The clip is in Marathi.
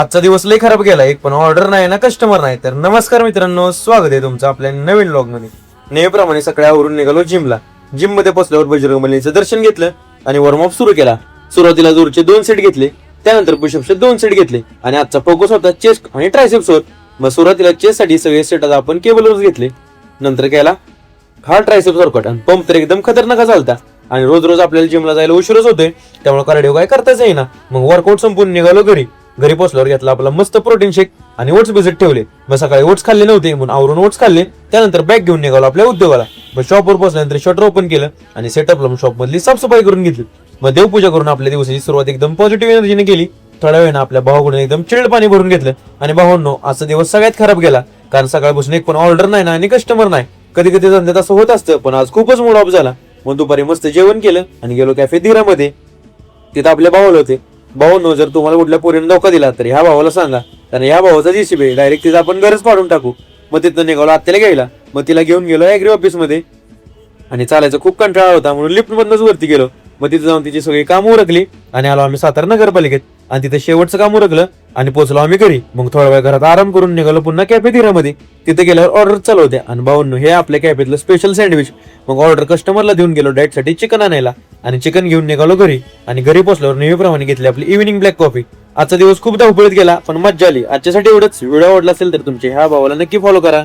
आजचा दिवस लय खराब गेला, एक पण ऑर्डर नाही ना कस्टमर नाही. तर नमस्कार मित्रांनो, स्वागत आहे तुमचं आपल्या नवीन व्लॉग मध्ये. नेहमीप्रमाणे सकाळी आवरून निघालो जिमला. जिम मध्ये पोहोचल्यावर बजरंग बलीचं दर्शन घेतलं आणि वॉर्मअप सुरू केला. सुरुवातीला जोरचे 2 सेट घेतले, त्यानंतर पुशअपचे 2 सेट घेतले आणि आजचा फोकस होता चेस्ट आणि ट्रायसेप्सवर. मग सुरुवातीला चेस्ट साठी सगळे सेट आपण केबलवर घेतले, नंतर केला हा ट्रायसेप्स वर्कआउट आणि पंप तर एकदम खतरनाक चालता. आणि रोज रोज आपल्याला जिमला जायला उशीरच होतोय, त्यामुळे कार्डिओ काय करताच येईना. मग वर्कआउट संपून निघालो घरी. घरी पोहोचल्यावर घेतला आपला मस्त प्रोटीन शेक आणि ओट्स भिजत ठेवले. मग सकाळी ओट्स खाल्ले नव्हते म्हणून आवरून ओट्स खाल्ले. त्यानंतर बॅग घेऊन निघालो आपल्या उद्योगाला. मग शॉपवर पोहोचल्यानंतर शटर ओपन केलं आणि सेटअप लावून शॉप मधली साफसफाई करून घेतली. मग देवपूजा करून आपल्या दिवसाची सुरुवात एकदम पॉझिटिव्ह एनर्जीने केली. थोड्या वेळानं आपल्या भावाकडून एकदम चिल्ड पाणी भरून घेतलं. आणि भावांनो, आजचा दिवस सगळ्यात खराब गेला, कारण सकाळपासून एक पण ऑर्डर नाही ना आणि कस्टमर नाही. कधी कधी धंद्यात असं होत असतं, पण आज खूपच मूड ऑफ झाला. मग दुपारी मस्त जेवण केलं आणि गेलो कॅफे धीरामध्ये. तिथं आपल्या भावाला होते. भावांनो, जर तुम्हाला कुठल्या पोरीने धोका दिला तर ह्या भावाला सांगा, कारण ह्या भावाचा जीसीबी डायरेक्ट तिचा आपण गरज पाडून टाकू. मग तिथं निघालो आत्याला घ्यायला. मग तिला घेऊन गेलो ऍग्री ऑफिस मध्ये आणि चालायचा खूप कंटाळा होता म्हणून लिफ्ट मधनच वरती गेलो. मग तिथे जाऊन तिची सगळी कामं उरकली आणि आलो आम्ही सातारा नगरपालिकेत. आणि तिथे शेवटचं काम उरकलं आणि पोहोचलो आम्ही घरी. मग थोडा वेळ घरात आराम करून निघालो पुन्हा कॅफे धीरामध्ये. तिथे गेल्यावर ऑर्डर चालू होत्या आणि भावांनो, हे आपल्या कॅफेतलं स्पेशल सँडविच. मग ऑर्डर कस्टमरला देऊन गेलो डाएट साठी चिकन आणायला आणि चिकन घेऊन निघालो घरी. आणि घरी पोहोचल्यावर नेहमीप्रमाणे घेतली आपली इव्हिनिंग ब्लॅक कॉफी. आजचा दिवस खूप धावपळीत गेला, पण मज्जा आली. आजच्यासाठी एवढंच. व्हिडिओ आवडला असेल तर तुमच्या ह्या भावाला नक्की फॉलो करा.